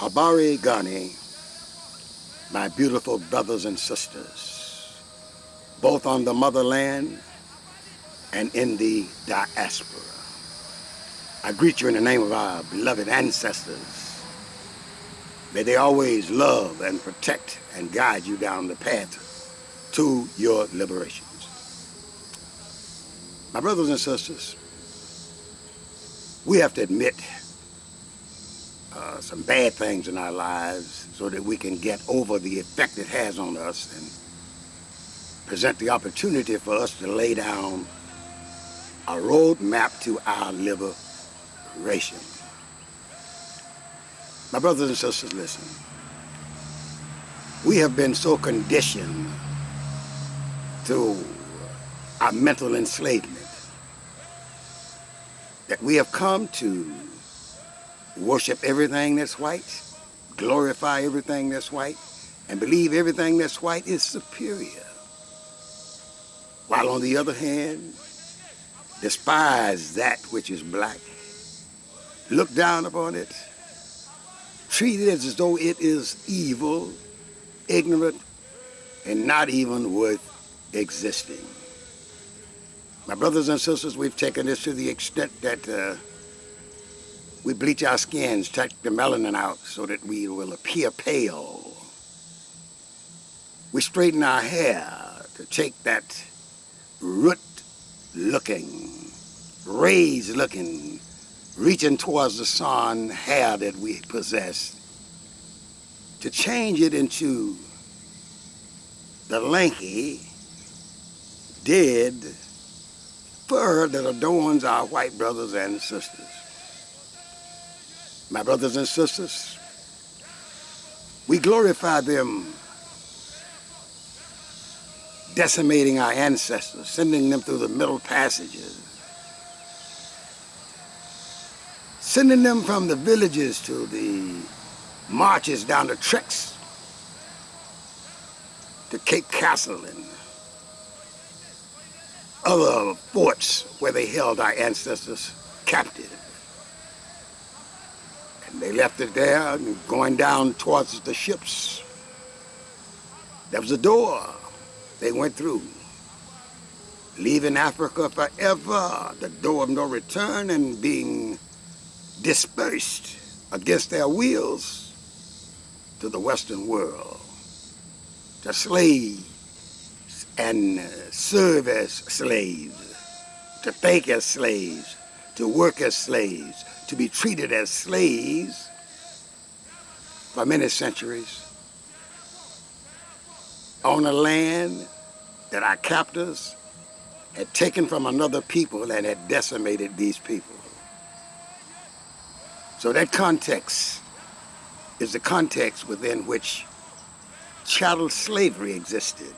Habari Gani, my beautiful brothers and sisters, both on the motherland and in the diaspora. I greet you in the name of our beloved ancestors. May they always love and protect and guide you down the path to your liberations. My brothers and sisters, we have to admit some bad things in our lives so that we can get over the effect it has on us and present the opportunity for us to lay down a roadmap to our liberation. My brothers and sisters, listen. We have been so conditioned through our mental enslavement that we have come to worship everything that's white, glorify everything that's white, and believe everything that's white is superior. While on the other hand, despise that which is black, look down upon it, treat it as though it is evil, ignorant, and not even worth existing. My brothers and sisters, we've taken this to the extent that we bleach our skins, take the melanin out so that we will appear pale. We straighten our hair to take that root-looking, raised-looking, reaching towards the sun hair that we possess, to change it into the lanky, dead fur that adorns our white brothers and sisters. My brothers and sisters, we glorify them, decimating our ancestors, sending them through the Middle Passages, sending them from the villages to the marches down the treks to Cape Castle and other forts where they held our ancestors captive. And they left it there and going down towards the ships. There was a door they went through, leaving Africa forever, the door of no return, and being dispersed against their wills to the Western world, to slaves and serve as slaves, to think as slaves, to work as slaves, to be treated as slaves for many centuries on a land that our captors had taken from another people and had decimated these people. So that context is the context within which chattel slavery existed.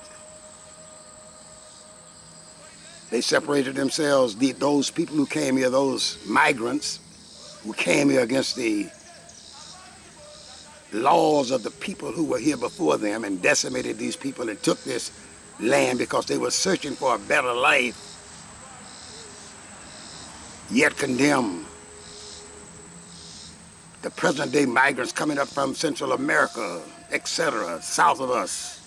They separated themselves, those people who came here, those migrants who came here against the laws of the people who were here before them and decimated these people and took this land because they were searching for a better life, yet condemn the present-day migrants coming up from Central America, etc., south of us,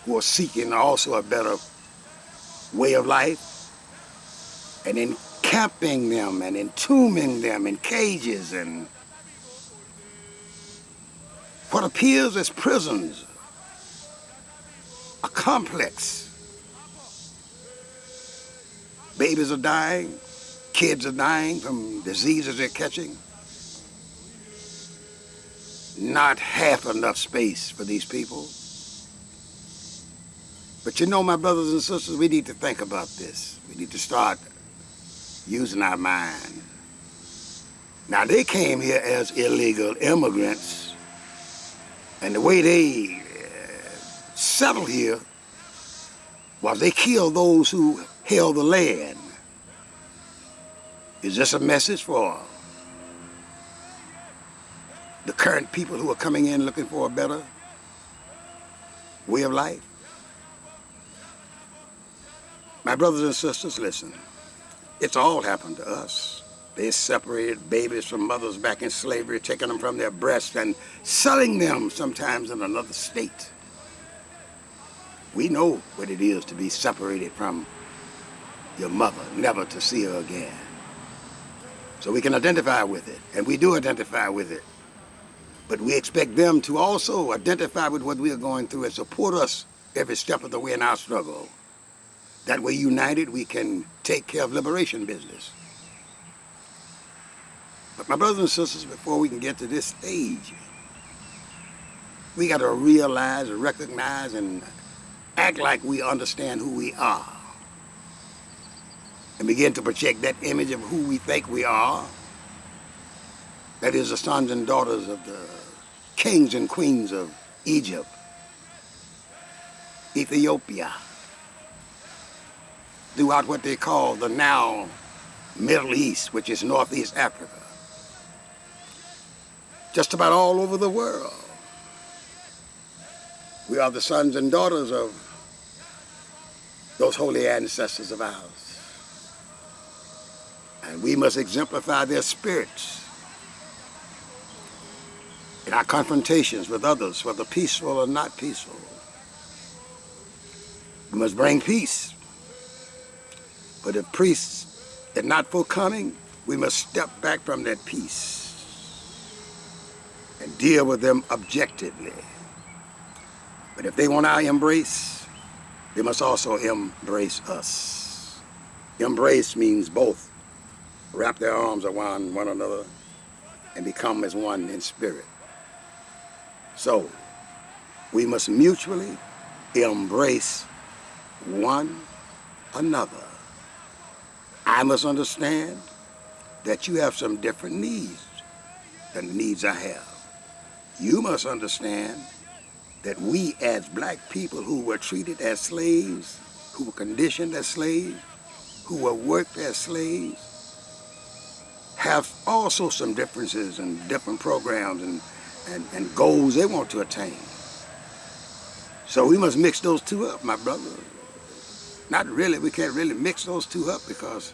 who are seeking also a better way of life, and encamping them and entombing them in cages and what appears as prisons, a complex. Babies are dying, kids are dying from diseases they're catching. Not half enough space for these people. But you know, my brothers and sisters, we need to think about this. We need to start using our mind. Now, they came here as illegal immigrants, and the way they settled here was they killed those who held the land. Is this a message for the current people who are coming in looking for a better way of life? My brothers and sisters, listen. It's all happened to us. They separated babies from mothers back in slavery, taking them from their breasts and selling them sometimes in another state. We know what it is to be separated from your mother, never to see her again. So we can identify with it, and we do identify with it. But we expect them to also identify with what we are going through and support us every step of the way in our struggle. That way, united, we can take care of liberation business. But my brothers and sisters, before we can get to this stage, we got to realize, recognize, and act like we understand who we are. And begin to project that image of who we think we are. That is the sons and daughters of the kings and queens of Egypt, Ethiopia, throughout what they call the now Middle East, which is Northeast Africa. Just about all over the world. We are the sons and daughters of those holy ancestors of ours. And we must exemplify their spirits in our confrontations with others, whether peaceful or not peaceful. We must bring peace. But if priests are not forthcoming, we must step back from that peace and deal with them objectively. But if they want our embrace, they must also embrace us. Embrace means both wrap their arms around one another and become as one in spirit. So, we must mutually embrace one another. I must understand that you have some different needs than the needs I have. You must understand that we as black people who were treated as slaves, who were conditioned as slaves, who were worked as slaves, have also some differences and different programs and goals they want to attain. So we must mix those two up, my brother. Not really, we can't really mix those two up because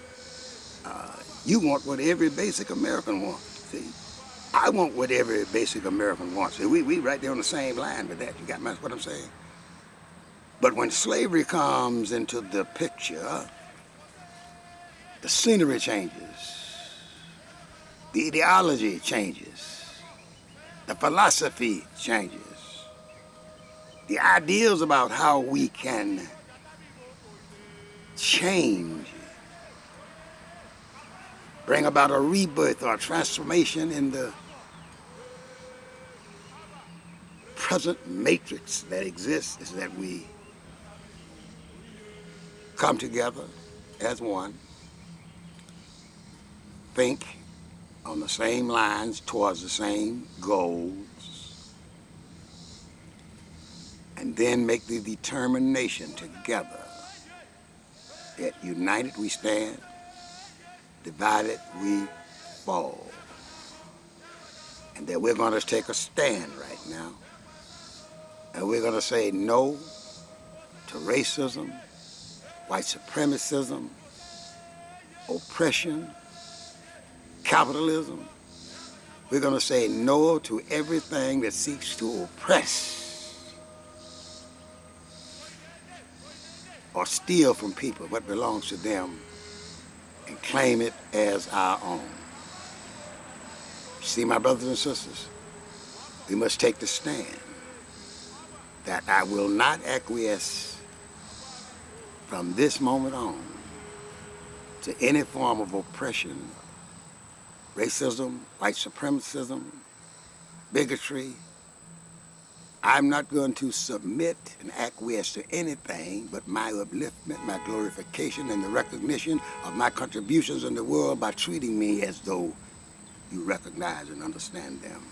you want what every basic American wants, see? I want what every basic American wants. See, we right there on the same line with that. You got what I'm saying? But when slavery comes into the picture, the scenery changes. The ideology changes. The philosophy changes. The ideas about how we can change, bring about a rebirth or a transformation in the present matrix that exists is that we come together as one, think on the same lines towards the same goals, and then make the determination together that united we stand, divided we fall. And that we're going to take a stand right now. And we're going to say no to racism, white supremacism, oppression, capitalism. We're going to say no to everything that seeks to oppress or steal from people what belongs to them and claim it as our own. See, my brothers and sisters, we must take the stand that I will not acquiesce from this moment on to any form of oppression, racism, white supremacism, bigotry. I'm not going to submit and acquiesce to anything but my upliftment, my glorification, and the recognition of my contributions in the world by treating me as though you recognize and understand them.